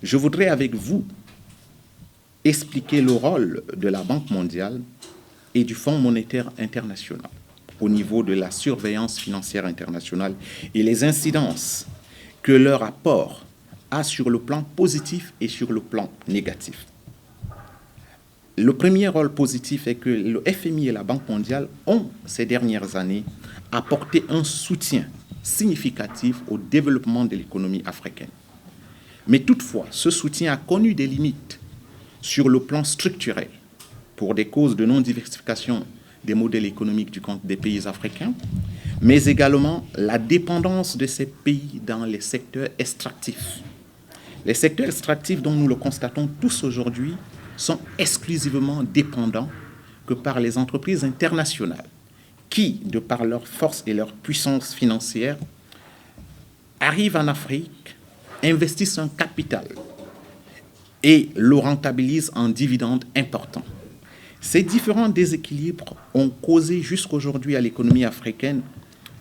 je voudrais avec vous expliquer le rôle de la Banque mondiale et du Fonds monétaire international au niveau de la surveillance financière internationale et les incidences que leur apport a sur le plan positif et sur le plan négatif. Le premier rôle positif est que le FMI et la Banque mondiale ont, ces dernières années, apporté un soutien significatif au développement de l'économie africaine. Mais toutefois, ce soutien a connu des limites sur le plan structurel pour des causes de non-diversification des modèles économiques des pays africains, mais également la dépendance de ces pays dans les secteurs extractifs. Les secteurs extractifs dont nous le constatons tous aujourd'hui sont exclusivement dépendants que par les entreprises internationales qui, de par leur force et leur puissance financière, arrivent en Afrique, investissent un capital et le rentabilisent en dividendes importants. Ces différents déséquilibres ont causé jusqu'aujourd'hui à l'économie africaine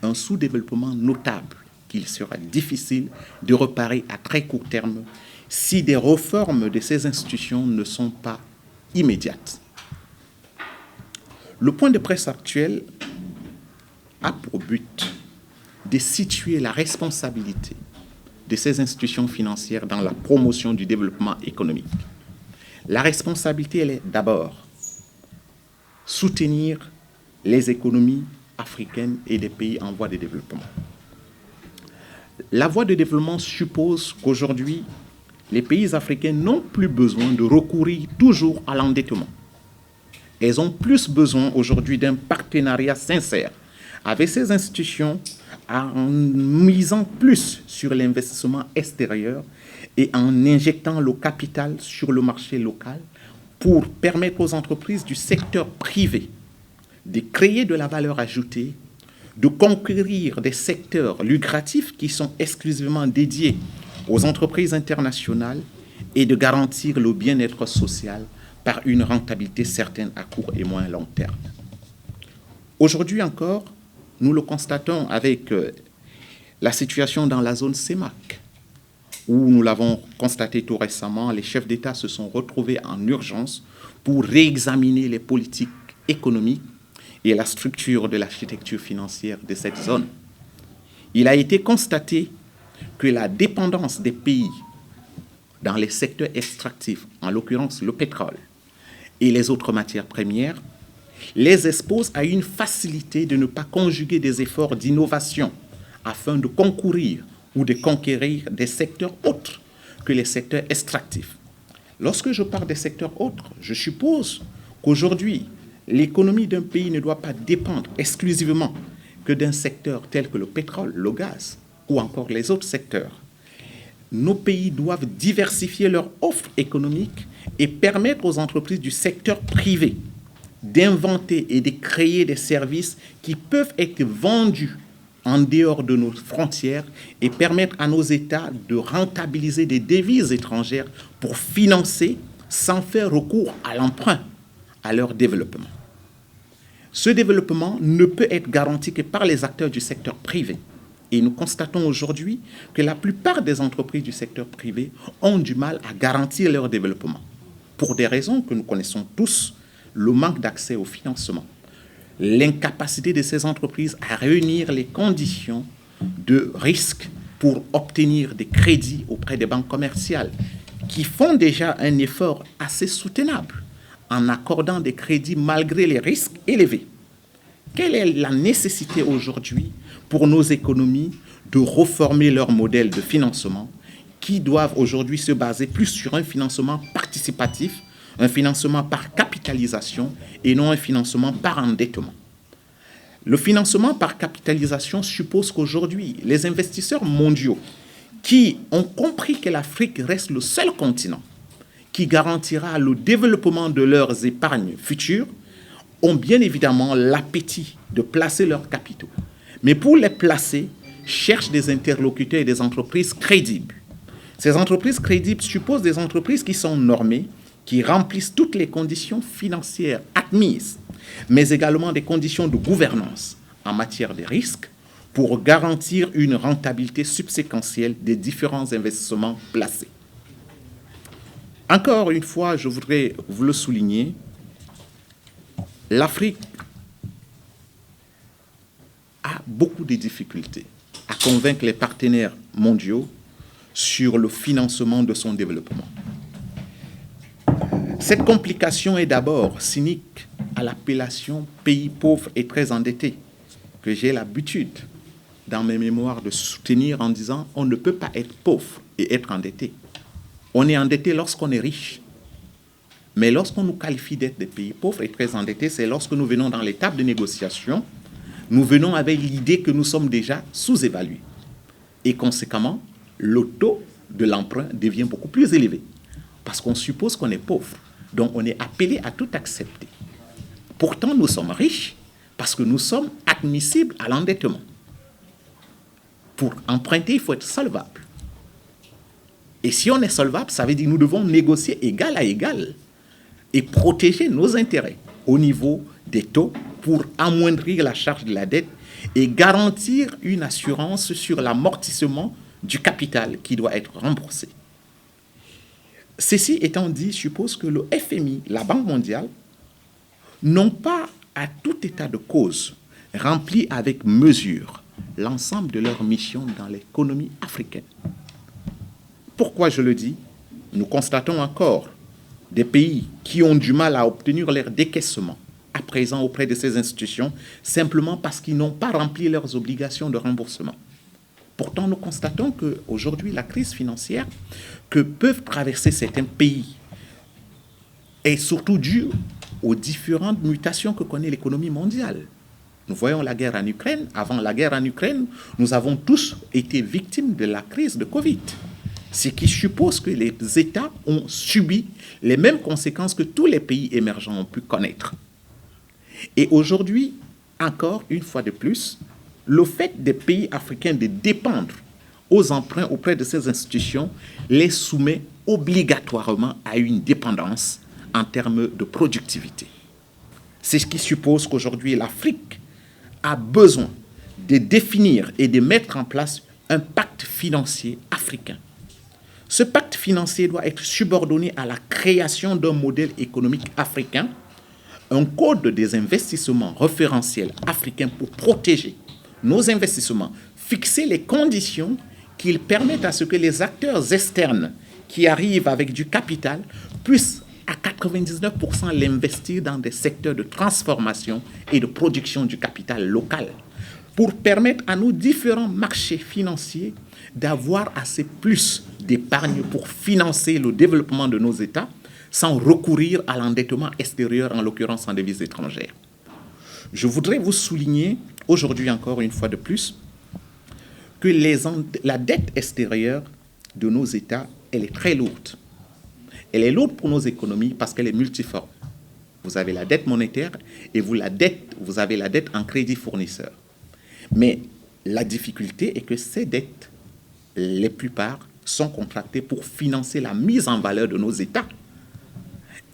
un sous-développement notable qu'il sera difficile de réparer à très court terme si des réformes de ces institutions ne sont pas immédiates. Le point de presse actuel a pour but de situer la responsabilité de ces institutions financières dans la promotion du développement économique. La responsabilité, elle est d'abord soutenir les économies africaines et des pays en voie de développement. La voie de développement suppose qu'aujourd'hui, les pays africains n'ont plus besoin de recourir toujours à l'endettement. Elles ont plus besoin aujourd'hui d'un partenariat sincère avec ces institutions en misant plus sur l'investissement extérieur et en injectant le capital sur le marché local pour permettre aux entreprises du secteur privé de créer de la valeur ajoutée, de conquérir des secteurs lucratifs qui sont exclusivement dédiés aux entreprises internationales et de garantir le bien-être social par une rentabilité certaine à court et moyen long terme. Aujourd'hui encore, nous le constatons avec la situation dans la zone CEMAC, où nous l'avons constaté tout récemment, les chefs d'État se sont retrouvés en urgence pour réexaminer les politiques économiques et la structure de l'architecture financière de cette zone. Il a été constaté que la dépendance des pays dans les secteurs extractifs, en l'occurrence le pétrole et les autres matières premières, les expose à une facilité de ne pas conjuguer des efforts d'innovation afin de concourir ou de conquérir des secteurs autres que les secteurs extractifs. Lorsque je parle des secteurs autres, je suppose qu'aujourd'hui, l'économie d'un pays ne doit pas dépendre exclusivement que d'un secteur tel que le pétrole, le gaz ou encore les autres secteurs. Nos pays doivent diversifier leur offre économique et permettre aux entreprises du secteur privé d'inventer et de créer des services qui peuvent être vendus en dehors de nos frontières et permettre à nos États de rentabiliser des devises étrangères pour financer, sans faire recours à l'emprunt, à leur développement. Ce développement ne peut être garanti que par les acteurs du secteur privé. Et nous constatons aujourd'hui que la plupart des entreprises du secteur privé ont du mal à garantir leur développement. Pour des raisons que nous connaissons tous, le manque d'accès au financement, l'incapacité de ces entreprises à réunir les conditions de risque pour obtenir des crédits auprès des banques commerciales qui font déjà un effort assez soutenable en accordant des crédits malgré les risques élevés. Quelle est la nécessité aujourd'hui pour nos économies de reformer leur modèle de financement qui doivent aujourd'hui se baser plus sur un financement participatif, un financement par capitalisation et non un financement par endettement. Le financement par capitalisation suppose qu'aujourd'hui, les investisseurs mondiaux qui ont compris que l'Afrique reste le seul continent qui garantira le développement de leurs épargnes futures ont bien évidemment l'appétit de placer leurs capitaux. Mais pour les placer, cherchent des interlocuteurs et des entreprises crédibles. Ces entreprises crédibles supposent des entreprises qui sont normées, qui remplissent toutes les conditions financières admises, mais également des conditions de gouvernance en matière de risques pour garantir une rentabilité subséquentielle des différents investissements placés. Encore une fois, je voudrais vous le souligner, l'Afrique a beaucoup de difficultés à convaincre les partenaires mondiaux sur le financement de son développement. Cette complication est d'abord cynique à l'appellation pays pauvre et très endetté, que j'ai l'habitude dans mes mémoires de soutenir en disant on ne peut pas être pauvre et être endetté. On est endetté lorsqu'on est riche. Mais lorsqu'on nous qualifie d'être des pays pauvres et très endettés, c'est lorsque nous venons dans les tables de négociation, nous venons avec l'idée que nous sommes déjà sous-évalués. Et conséquemment, le taux de l'emprunt devient beaucoup plus élevé. Parce qu'on suppose qu'on est pauvre. Donc on est appelé à tout accepter. Pourtant, nous sommes riches parce que nous sommes admissibles à l'endettement. Pour emprunter, il faut être solvable. Et si on est solvable, ça veut dire que nous devons négocier égal à égal et protéger nos intérêts au niveau des taux pour amoindrir la charge de la dette et garantir une assurance sur l'amortissement du capital qui doit être remboursé. Ceci étant dit, je suppose que le FMI, la Banque mondiale, n'ont pas, à tout état de cause, rempli avec mesure l'ensemble de leurs missions dans l'économie africaine. Pourquoi je le dis? Nous constatons encore des pays qui ont du mal à obtenir leur décaissement à présent auprès de ces institutions simplement parce qu'ils n'ont pas rempli leurs obligations de remboursement. Pourtant, nous constatons qu'aujourd'hui, la crise financière que peuvent traverser certains pays est surtout due aux différentes mutations que connaît l'économie mondiale. Nous voyons la guerre en Ukraine. Avant la guerre en Ukraine, nous avons tous été victimes de la crise de Covid. Ce qui suppose que les États ont subi les mêmes conséquences que tous les pays émergents ont pu connaître. Et aujourd'hui, encore une fois de plus, le fait des pays africains de dépendre aux emprunts auprès de ces institutions les soumet obligatoirement à une dépendance en termes de productivité. C'est ce qui suppose qu'aujourd'hui l'Afrique a besoin de définir et de mettre en place un pacte financier africain. Ce pacte financier doit être subordonné à la création d'un modèle économique africain, un code des investissements référentiels africains pour protéger nos investissements, fixer les conditions qui permettent à ce que les acteurs externes qui arrivent avec du capital puissent à 99% l'investir dans des secteurs de transformation et de production du capital local pour permettre à nos différents marchés financiers d'avoir assez plus d'épargne pour financer le développement de nos États sans recourir à l'endettement extérieur, en l'occurrence en devises étrangères. Je voudrais vous souligner aujourd'hui encore une fois de plus que la dette extérieure de nos États, elle est très lourde. Elle est lourde pour nos économies parce qu'elle est multiforme. Vous avez la dette monétaire et vous avez la dette en crédit fournisseur. Mais la difficulté est que ces dettes, les plupart, sont contractées pour financer la mise en valeur de nos États.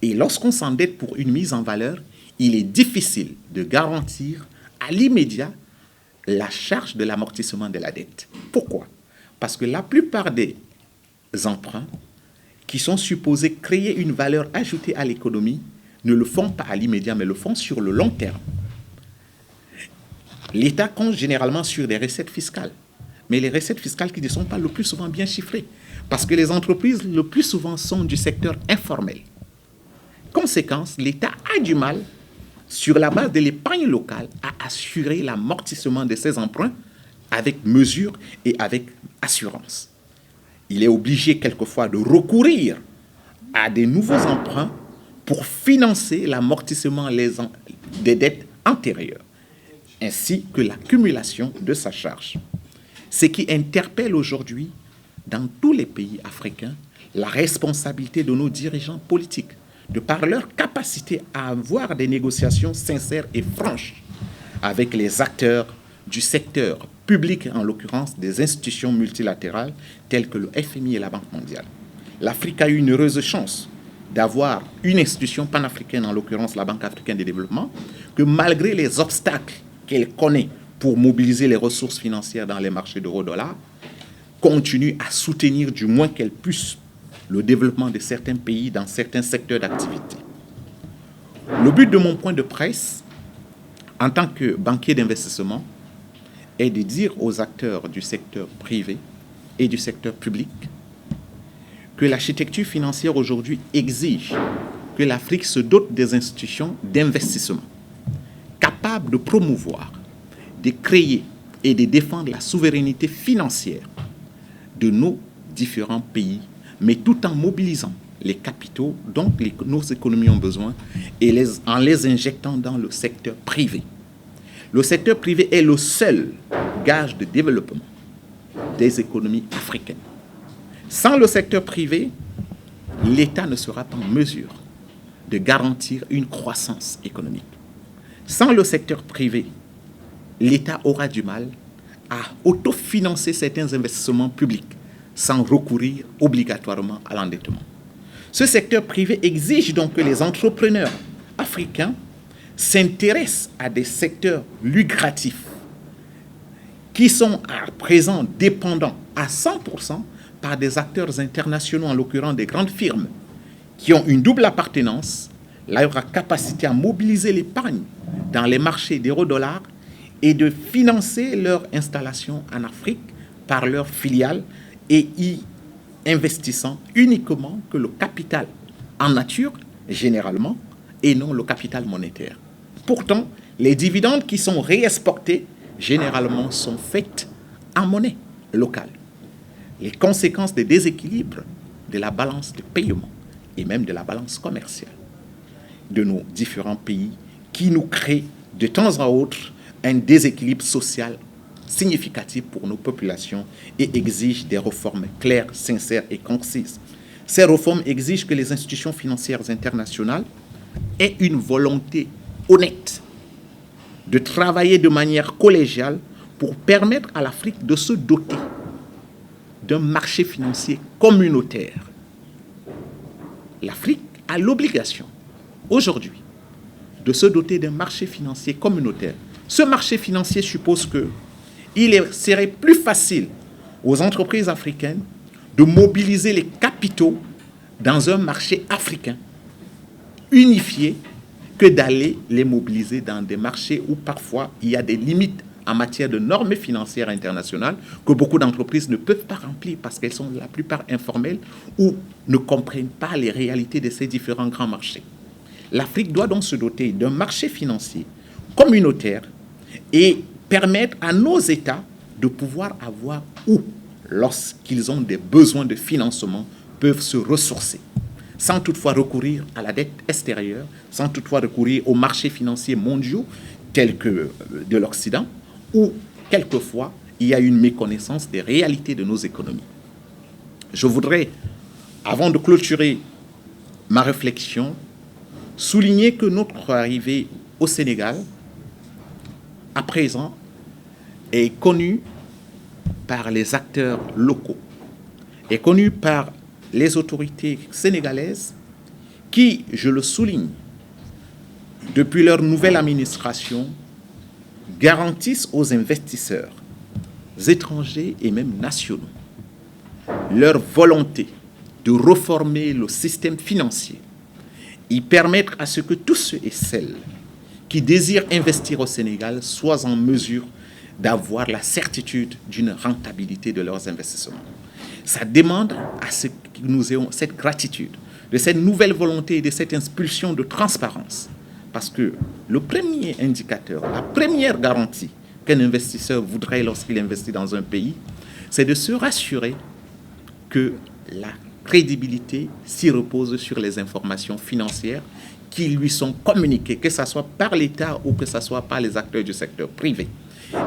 Et lorsqu'on s'endette pour une mise en valeur, il est difficile de garantir à l'immédiat la charge de l'amortissement de la dette. Pourquoi? Parce que la plupart des emprunts qui sont supposés créer une valeur ajoutée à l'économie ne le font pas à l'immédiat, mais le font sur le long terme. L'État compte généralement sur des recettes fiscales, mais les recettes fiscales qui ne sont pas le plus souvent bien chiffrées, parce que les entreprises le plus souvent sont du secteur informel. Conséquence, l'État a du mal, sur la base de l'épargne locale, à assurer l'amortissement de ses emprunts avec mesure et avec assurance. Il est obligé quelquefois de recourir à des nouveaux emprunts pour financer l'amortissement des dettes antérieures, ainsi que l'accumulation de sa charge. Ce qui interpelle aujourd'hui, dans tous les pays africains, la responsabilité de nos dirigeants politiques, de par leur capacité à avoir des négociations sincères et franches avec les acteurs du secteur public, en l'occurrence des institutions multilatérales telles que le FMI et la Banque mondiale. L'Afrique a eu une heureuse chance d'avoir une institution panafricaine, en l'occurrence la Banque africaine de développement, que malgré les obstacles qu'elle connaît pour mobiliser les ressources financières dans les marchés d'euro-dollar, continue à soutenir du moins qu'elle puisse le développement de certains pays dans certains secteurs d'activité. Le but de mon point de presse, en tant que banquier d'investissement, est de dire aux acteurs du secteur privé et du secteur public que l'architecture financière aujourd'hui exige que l'Afrique se dote des institutions d'investissement capables de promouvoir, de créer et de défendre la souveraineté financière de nos différents pays, mais tout en mobilisant les capitaux dont nos économies ont besoin et en les injectant dans le secteur privé. Le secteur privé est le seul gage de développement des économies africaines. Sans le secteur privé, l'État ne sera pas en mesure de garantir une croissance économique. Sans le secteur privé, l'État aura du mal à autofinancer certains investissements publics sans recourir obligatoirement à l'endettement. Ce secteur privé exige donc que les entrepreneurs africains s'intéressent à des secteurs lucratifs qui sont à présent dépendants à 100% par des acteurs internationaux, en l'occurrence des grandes firmes, qui ont une double appartenance, leur capacité à mobiliser l'épargne dans les marchés d'euro-dollar et de financer leur installation en Afrique par leurs filiales et y investissant uniquement que le capital en nature, généralement, et non le capital monétaire. Pourtant, les dividendes qui sont réexportés, généralement, sont faits en monnaie locale. Les conséquences des déséquilibres de la balance de paiement et même de la balance commerciale de nos différents pays qui nous créent de temps à autre un déséquilibre social significatif pour nos populations et exigent des réformes claires, sincères et concises. Ces réformes exigent que les institutions financières internationales aient une volonté honnête de travailler de manière collégiale pour permettre à l'Afrique de se doter d'un marché financier communautaire. L'Afrique a l'obligation, aujourd'hui, de se doter d'un marché financier communautaire. Ce marché financier suppose qu'il serait plus facile aux entreprises africaines de mobiliser les capitaux dans un marché africain unifié que d'aller les mobiliser dans des marchés où parfois il y a des limites en matière de normes financières internationales que beaucoup d'entreprises ne peuvent pas remplir parce qu'elles sont la plupart informelles ou ne comprennent pas les réalités de ces différents grands marchés. L'Afrique doit donc se doter d'un marché financier communautaire et permettre à nos États de pouvoir avoir où, lorsqu'ils ont des besoins de financement, peuvent se ressourcer, sans toutefois recourir à la dette extérieure, sans toutefois recourir aux marchés financiers mondiaux tels que de l'Occident, où quelquefois il y a une méconnaissance des réalités de nos économies. Je voudrais, avant de clôturer ma réflexion, souligner que notre arrivée au Sénégal, à présent, est connue par les acteurs locaux, est connue par les autorités sénégalaises qui, je le souligne, depuis leur nouvelle administration, garantissent aux investisseurs étrangers et même nationaux leur volonté de réformer le système financier et permettre à ce que tous ceux et celles qui désirent investir au Sénégal soient en mesure d'avoir la certitude d'une rentabilité de leurs investissements. Ça demande à ce que nous ayons cette gratitude, de cette nouvelle volonté et de cette impulsion de transparence. Parce que le premier indicateur, la première garantie qu'un investisseur voudrait lorsqu'il investit dans un pays, c'est de se rassurer que la crédibilité s'y repose sur les informations financières qui lui sont communiquées, que ce soit par l'État ou que ce soit par les acteurs du secteur privé.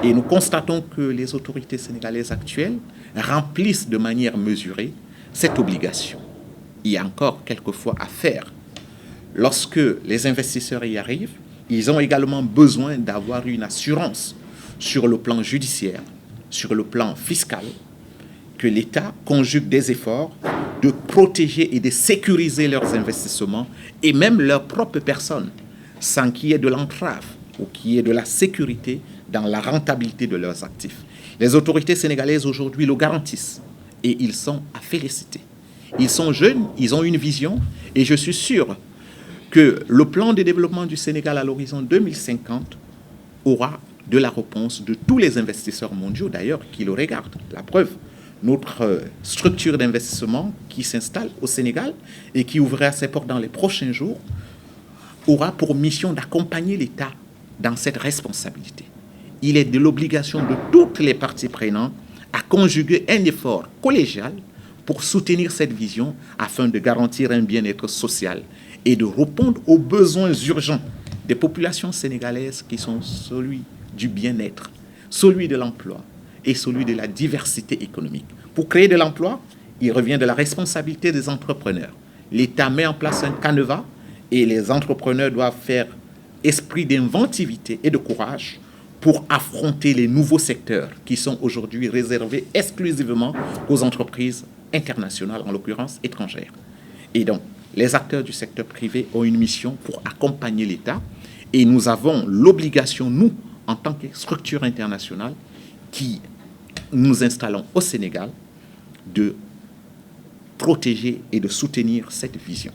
Et nous constatons que les autorités sénégalaises actuelles remplissent de manière mesurée cette obligation. Il y a encore quelquefois à faire. Lorsque les investisseurs y arrivent, ils ont également besoin d'avoir une assurance sur le plan judiciaire, sur le plan fiscal, que l'État conjugue des efforts de protéger et de sécuriser leurs investissements et même leurs propres personnes, sans qu'il y ait de l'entrave ou qu'il y ait de la sécurité dans la rentabilité de leurs actifs. Les autorités sénégalaises aujourd'hui le garantissent et ils sont à féliciter. Ils sont jeunes, ils ont une vision, et je suis sûr que le plan de développement du Sénégal à l'horizon 2050 aura de la réponse de tous les investisseurs mondiaux, d'ailleurs, qui le regardent. La preuve, notre structure d'investissement qui s'installe au Sénégal et qui ouvrira ses portes dans les prochains jours aura pour mission d'accompagner l'État dans cette responsabilité. Il est de l'obligation de toutes les parties prenantes à conjuguer un effort collégial pour soutenir cette vision afin de garantir un bien-être social et de répondre aux besoins urgents des populations sénégalaises qui sont celui du bien-être, celui de l'emploi et celui de la diversité économique. Pour créer de l'emploi, il revient de la responsabilité des entrepreneurs. L'État met en place un canevas et les entrepreneurs doivent faire esprit d'inventivité et de courage pour affronter les nouveaux secteurs qui sont aujourd'hui réservés exclusivement aux entreprises internationales, en l'occurrence étrangères. Et donc, les acteurs du secteur privé ont une mission pour accompagner l'État et nous avons l'obligation, nous, en tant que structure internationale qui nous installons au Sénégal, de protéger et de soutenir cette vision.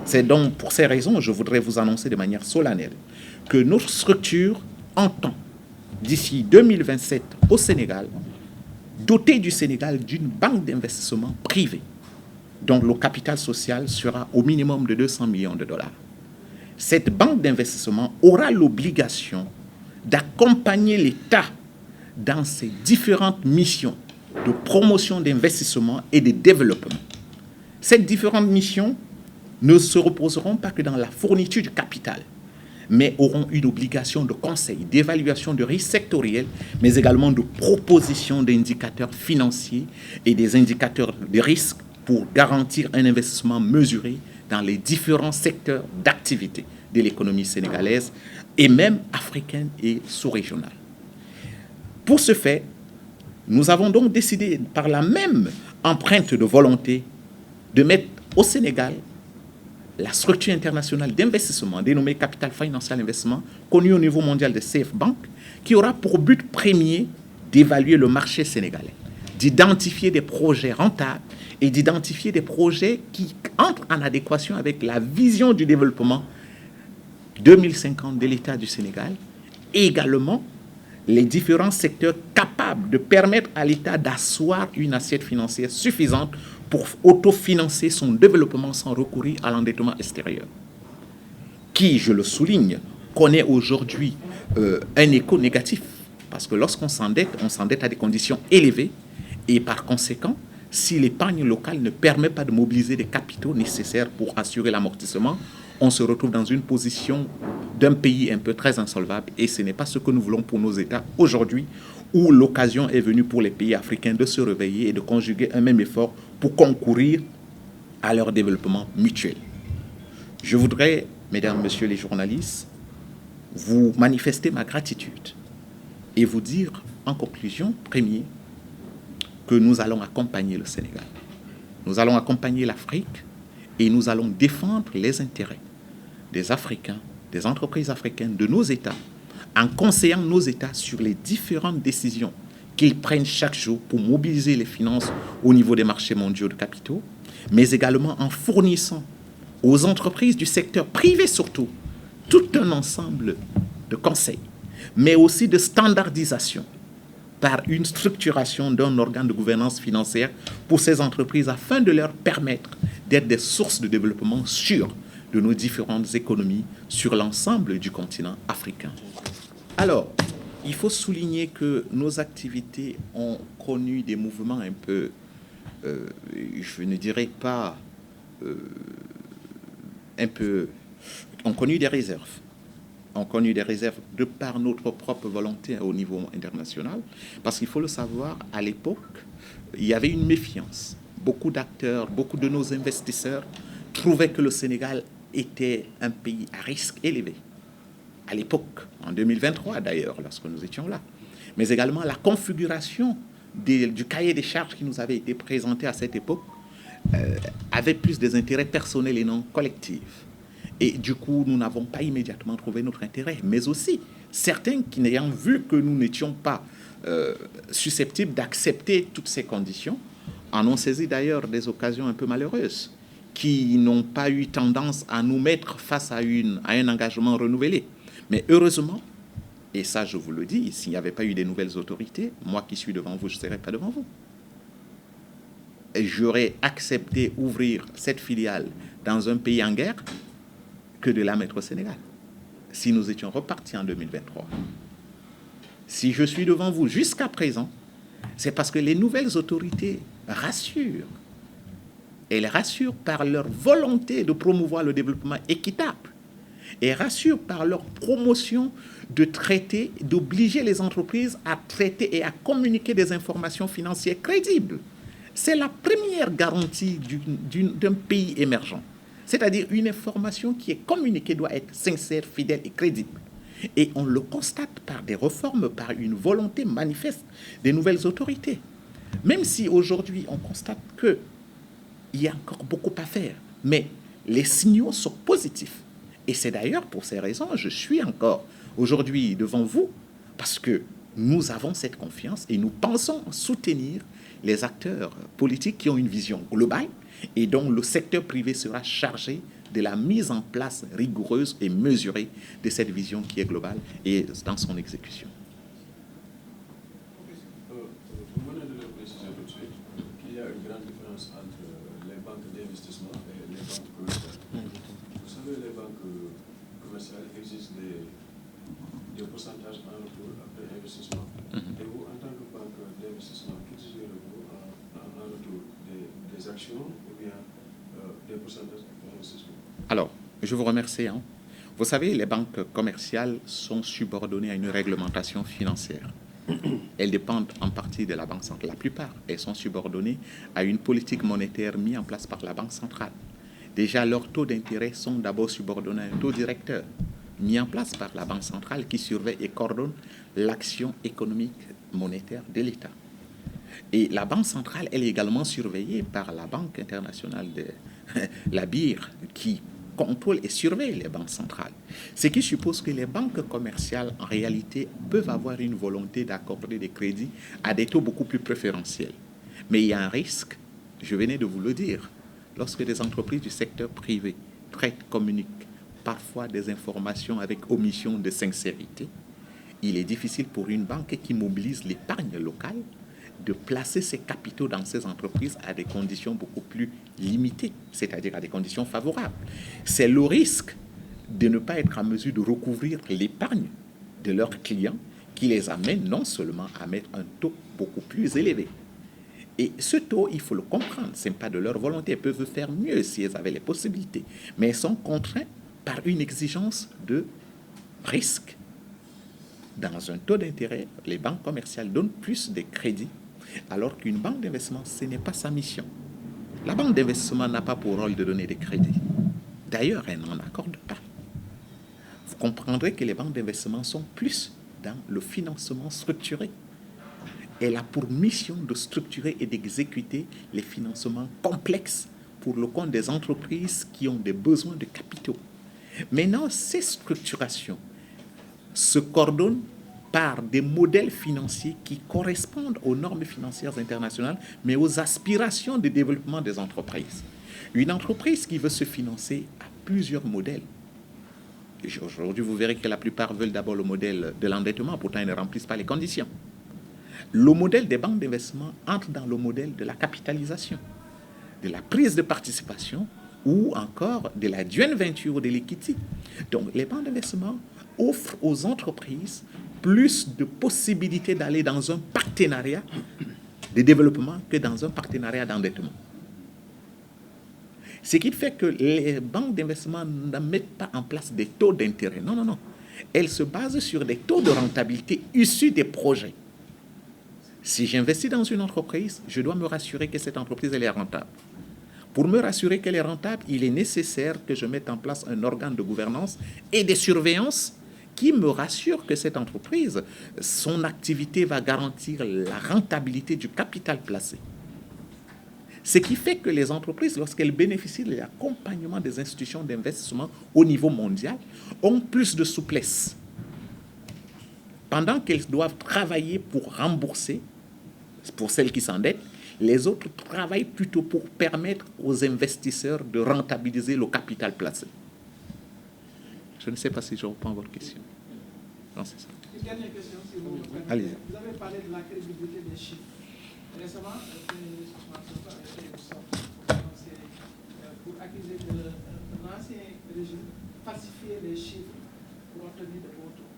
C'est donc pour ces raisons, je voudrais vous annoncer de manière solennelle que notre structure entend, d'ici 2027 au Sénégal, doter du Sénégal d'une banque d'investissement privée, dont le capital social sera au minimum de 200 millions de dollars. Cette banque d'investissement aura l'obligation d'accompagner l'État dans ses différentes missions de promotion d'investissement et de développement. Ces différentes missions ne se reposeront pas que dans la fourniture du capital, mais auront une obligation de conseil, d'évaluation de risques sectoriels, mais également de proposition d'indicateurs financiers et des indicateurs de risque pour garantir un investissement mesuré dans les différents secteurs d'activité de l'économie sénégalaise et même africaine et sous-régionale. Pour ce fait, nous avons donc décidé, par la même empreinte de volonté, de mettre au Sénégal la structure internationale d'investissement dénommée Capital Financial Investment, connue au niveau mondial de Safe Bank, qui aura pour but premier d'évaluer le marché sénégalais, d'identifier des projets rentables et d'identifier des projets qui entrent en adéquation avec la vision du développement 2050 de l'État du Sénégal et également les différents secteurs capables de permettre à l'État d'asseoir une assiette financière suffisante pour autofinancer son développement sans recourir à l'endettement extérieur, qui, je le souligne, connaît aujourd'hui un écho négatif. Parce que lorsqu'on s'endette, on s'endette à des conditions élevées et par conséquent, si l'épargne locale ne permet pas de mobiliser des capitaux nécessaires pour assurer l'amortissement, on se retrouve dans une position d'un pays un peu très insolvable et ce n'est pas ce que nous voulons pour nos États aujourd'hui où l'occasion est venue pour les pays africains de se réveiller et de conjuguer un même effort pour concourir à leur développement mutuel. Je voudrais, mesdames, messieurs les journalistes, vous manifester ma gratitude et vous dire en conclusion, premier, que nous allons accompagner le Sénégal. Nous allons accompagner l'Afrique et nous allons défendre les intérêts des Africains, des entreprises africaines, de nos États, en conseillant nos États sur les différentes décisions qu'ils prennent chaque jour pour mobiliser les finances au niveau des marchés mondiaux de capitaux, mais également en fournissant aux entreprises du secteur privé surtout tout un ensemble de conseils, mais aussi de standardisation par une structuration d'un organe de gouvernance financière pour ces entreprises afin de leur permettre d'être des sources de développement sûres de nos différentes économies sur l'ensemble du continent africain. Alors, il faut souligner que nos activités ont connu des mouvements un peu, je ne dirais pas, ont connu des réserves. Ont connu des réserves de par notre propre volonté au niveau international, parce qu'il faut le savoir, à l'époque, il y avait une méfiance. Beaucoup d'acteurs, beaucoup de nos investisseurs trouvaient que le Sénégal était un pays à risque élevé. À l'époque, en 2023 d'ailleurs, lorsque nous étions là. Mais également la configuration du cahier des charges qui nous avait été présenté à cette époque avait plus des intérêts personnels et non collectifs. Et du coup, nous n'avons pas immédiatement trouvé notre intérêt. Mais aussi, certains qui n'ayant vu que nous n'étions pas susceptibles d'accepter toutes ces conditions, en ont saisi d'ailleurs des occasions un peu malheureuses, qui n'ont pas eu tendance à nous mettre face à un engagement renouvelé. Mais heureusement, et ça je vous le dis, s'il n'y avait pas eu des nouvelles autorités, moi qui suis devant vous, je ne serais pas devant vous. J'aurais accepté ouvrir cette filiale dans un pays en guerre que de la mettre au Sénégal, si nous étions repartis en 2023. Si je suis devant vous jusqu'à présent, c'est parce que les nouvelles autorités rassurent. Elles rassurent par leur volonté de promouvoir le développement équitable. Et rassurent par leur promotion de traiter, d'obliger les entreprises à traiter et à communiquer des informations financières crédibles. C'est la première garantie d'un pays émergent. C'est-à-dire une information qui est communiquée doit être sincère, fidèle et crédible. Et on le constate par des réformes, par une volonté manifeste des nouvelles autorités. Même si aujourd'hui on constate qu'il y a encore beaucoup à faire, mais les signaux sont positifs. Et c'est d'ailleurs pour ces raisons que je suis encore aujourd'hui devant vous, parce que nous avons cette confiance et nous pensons soutenir les acteurs politiques qui ont une vision globale et dont le secteur privé sera chargé de la mise en place rigoureuse et mesurée de cette vision qui est globale et dans son exécution. Vous venez de le préciser tout de suite qu'il y a une grande différence entre les banques d'investissement et les banques commerciales. Vous savez, les banques commerciales exigent des pourcentages en retour après investissement. Et vous, en tant que banque d'investissement, qu'exigez-vous en retour des actions ou bien des pourcentages d'investissement? Alors, je vous remercie. Vous savez, les banques commerciales sont subordonnées à une réglementation financière. Elles dépendent en partie de la Banque centrale. La plupart, elles sont subordonnées à une politique monétaire mise en place par la Banque centrale. Déjà, leurs taux d'intérêt sont d'abord subordonnés à un taux directeur mis en place par la Banque centrale qui surveille et coordonne l'action économique monétaire de l'État. Et la Banque centrale, elle est également surveillée par la Banque internationale de la BIR, qui contrôle et surveille les banques centrales. Ce qui suppose que les banques commerciales, en réalité, peuvent avoir une volonté d'accorder des crédits à des taux beaucoup plus préférentiels. Mais il y a un risque, je venais de vous le dire, lorsque des entreprises du secteur privé traitent, communiquent parfois des informations avec omission de sincérité, il est difficile pour une banque qui mobilise l'épargne locale de placer ses capitaux dans ces entreprises à des conditions beaucoup plus limitées, c'est-à-dire à des conditions favorables. C'est le risque de ne pas être en mesure de recouvrir l'épargne de leurs clients qui les amène non seulement à mettre un taux beaucoup plus élevé. Et ce taux, il faut le comprendre, ce n'est pas de leur volonté. Elles peuvent faire mieux si elles avaient les possibilités, mais elles sont contraintes par une exigence de risque. Dans un taux d'intérêt, les banques commerciales donnent plus de crédits, alors qu'une banque d'investissement, ce n'est pas sa mission. La banque d'investissement n'a pas pour rôle de donner des crédits. D'ailleurs, elle n'en accorde pas. Vous comprendrez que les banques d'investissement sont plus dans le financement structuré. Elle a pour mission de structurer et d'exécuter les financements complexes pour le compte des entreprises qui ont des besoins de capitaux. Maintenant, ces structurations se coordonnent par des modèles financiers qui correspondent aux normes financières internationales, mais aux aspirations de développement des entreprises. Une entreprise qui veut se financer a plusieurs modèles. Aujourd'hui, vous verrez que la plupart veulent d'abord le modèle de l'endettement, pourtant ils ne remplissent pas les conditions. Le modèle des banques d'investissement entre dans le modèle de la capitalisation, de la prise de participation ou encore de la joint venture ou de l'equity. Donc, les banques d'investissement offrent aux entreprises plus de possibilités d'aller dans un partenariat de développement que dans un partenariat d'endettement. Ce qui fait que les banques d'investissement ne mettent pas en place des taux d'intérêt. Non, non, non. Elles se basent sur des taux de rentabilité issus des projets. Si j'investis dans une entreprise, je dois me rassurer que cette entreprise elle est rentable. Pour me rassurer qu'elle est rentable, il est nécessaire que je mette en place un organe de gouvernance et de surveillance qui me rassure que cette entreprise, son activité va garantir la rentabilité du capital placé. Ce qui fait que les entreprises, lorsqu'elles bénéficient de l'accompagnement des institutions d'investissement au niveau mondial, ont plus de souplesse. Pendant qu'elles doivent travailler pour rembourser, pour celles qui s'endettent, Les autres travaillent plutôt pour permettre aux investisseurs de rentabiliser le capital placé. Je ne sais pas si je reprends votre question. Non, c'est ça. Une dernière question, si vous me permettez. Allez. Vous avez parlé de la crédibilité des chiffres. Récemment, le Premier ministre Ousmane Sonko avait fait une sortie pour accuser l'ancien régime falsifier les chiffres pour obtenir de bons taux.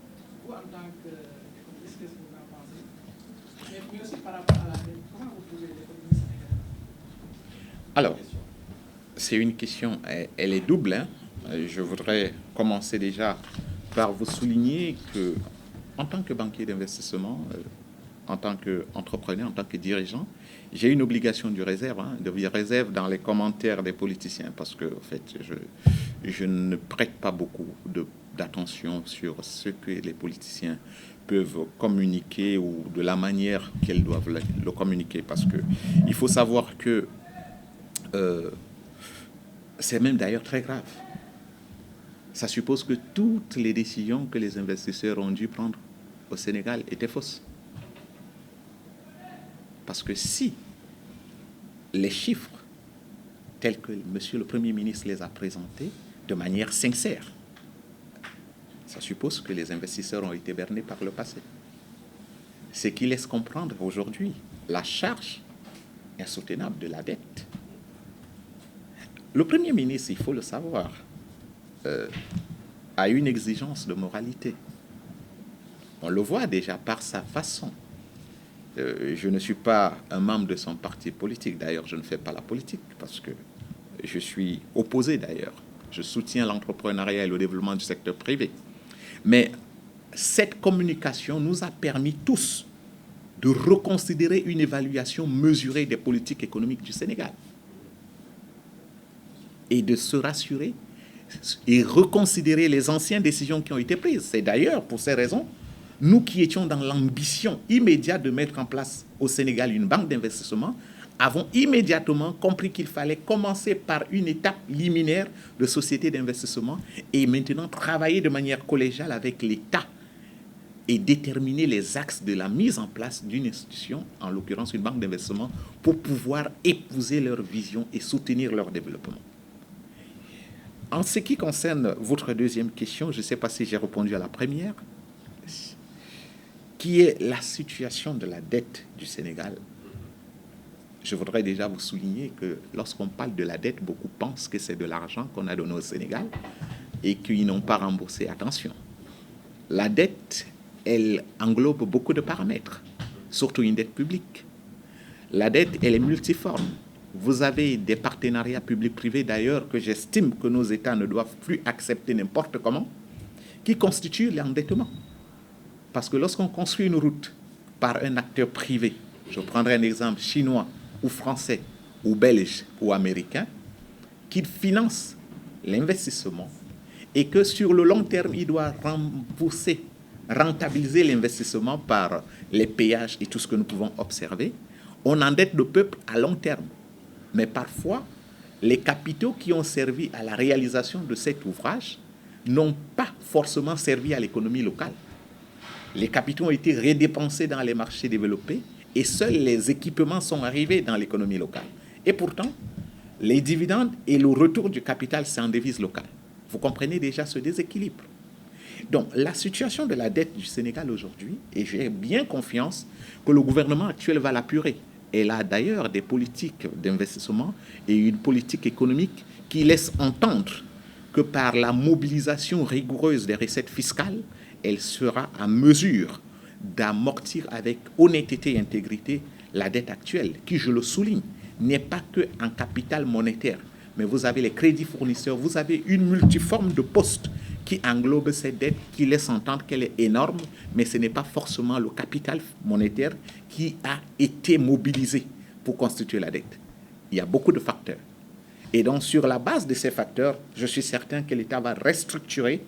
Vous, en tant qu'économiste, qu'est-ce que vous en pensez? Mais aussi par rapport à la dette, comment vous trouvez l'économie sénégalaise? Alors, c'est une question, elle est double, hein. Je voudrais commencer déjà par vous souligner que, en tant que banquier d'investissement, en tant qu'entrepreneur, en tant que dirigeant, j'ai une obligation de réserve dans les commentaires des politiciens, parce que, en fait, je ne prête pas beaucoup d'attention sur ce que les politiciens peuvent communiquer ou de la manière qu'ils doivent le communiquer, parce que il faut savoir que c'est même d'ailleurs très grave. Ça suppose que toutes les décisions que les investisseurs ont dû prendre au Sénégal étaient fausses. Parce que si les chiffres tels que Monsieur le Premier ministre les a présentés de manière sincère, ça suppose que les investisseurs ont été bernés par le passé. Ce qui laisse comprendre aujourd'hui la charge insoutenable de la dette. Le Premier ministre, il faut le savoir, a une exigence de moralité. On le voit déjà par sa façon. Je ne suis pas un membre de son parti politique. D'ailleurs, je ne fais pas la politique parce que je suis opposé d'ailleurs. Je soutiens l'entrepreneuriat et le développement du secteur privé. Mais cette communication nous a permis tous de reconsidérer une évaluation mesurée des politiques économiques du Sénégal et de se rassurer et reconsidérer les anciennes décisions qui ont été prises. C'est d'ailleurs pour ces raisons, nous qui étions dans l'ambition immédiate de mettre en place au Sénégal une banque d'investissement, avons immédiatement compris qu'il fallait commencer par une étape liminaire de société d'investissement et maintenant travailler de manière collégiale avec l'État et déterminer les axes de la mise en place d'une institution, en l'occurrence une banque d'investissement, pour pouvoir épouser leur vision et soutenir leur développement. En ce qui concerne votre deuxième question, je ne sais pas si j'ai répondu à la première, qui est la situation de la dette du Sénégal. Je voudrais déjà vous souligner que lorsqu'on parle de la dette, beaucoup pensent que c'est de l'argent qu'on a donné au Sénégal et qu'ils n'ont pas remboursé. Attention, la dette, elle englobe beaucoup de paramètres, surtout une dette publique. La dette, elle est multiforme. Vous avez des partenariats publics-privés, d'ailleurs, que j'estime que nos États ne doivent plus accepter n'importe comment, qui constituent l'endettement. Parce que lorsqu'on construit une route par un acteur privé, je prendrai un exemple chinois ou français ou belge ou américain, qui finance l'investissement et que sur le long terme, il doit rentabiliser l'investissement par les péages et tout ce que nous pouvons observer, on endette le peuple à long terme. Mais parfois, les capitaux qui ont servi à la réalisation de cet ouvrage n'ont pas forcément servi à l'économie locale. Les capitaux ont été redépensés dans les marchés développés et seuls les équipements sont arrivés dans l'économie locale. Et pourtant, les dividendes et le retour du capital, c'est en devise locale. Vous comprenez déjà ce déséquilibre. Donc, la situation de la dette du Sénégal aujourd'hui, et j'ai bien confiance que le gouvernement actuel va l'apurer. Elle a d'ailleurs des politiques d'investissement et une politique économique qui laisse entendre que par la mobilisation rigoureuse des recettes fiscales, elle sera à mesure d'amortir avec honnêteté et intégrité la dette actuelle, qui, je le souligne, n'est pas qu'un capital monétaire, mais vous avez les crédits fournisseurs, vous avez une multiforme de postes qui englobe cette dette, qui laisse entendre qu'elle est énorme, mais ce n'est pas forcément le capital monétaire qui a été mobilisé pour constituer la dette. Il y a beaucoup de facteurs. Et donc, sur la base de ces facteurs, je suis certain que l'État va restructurer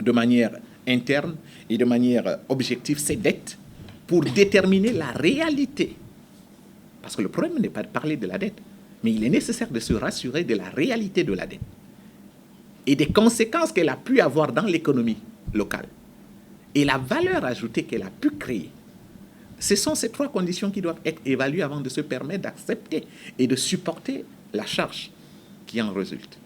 de manière interne et de manière objective ces dettes pour déterminer la réalité. Parce que le problème n'est pas de parler de la dette, mais il est nécessaire de se rassurer de la réalité de la dette et des conséquences qu'elle a pu avoir dans l'économie locale et la valeur ajoutée qu'elle a pu créer Ce sont ces trois conditions qui doivent être évaluées avant de se permettre d'accepter et de supporter la charge qui en résulte.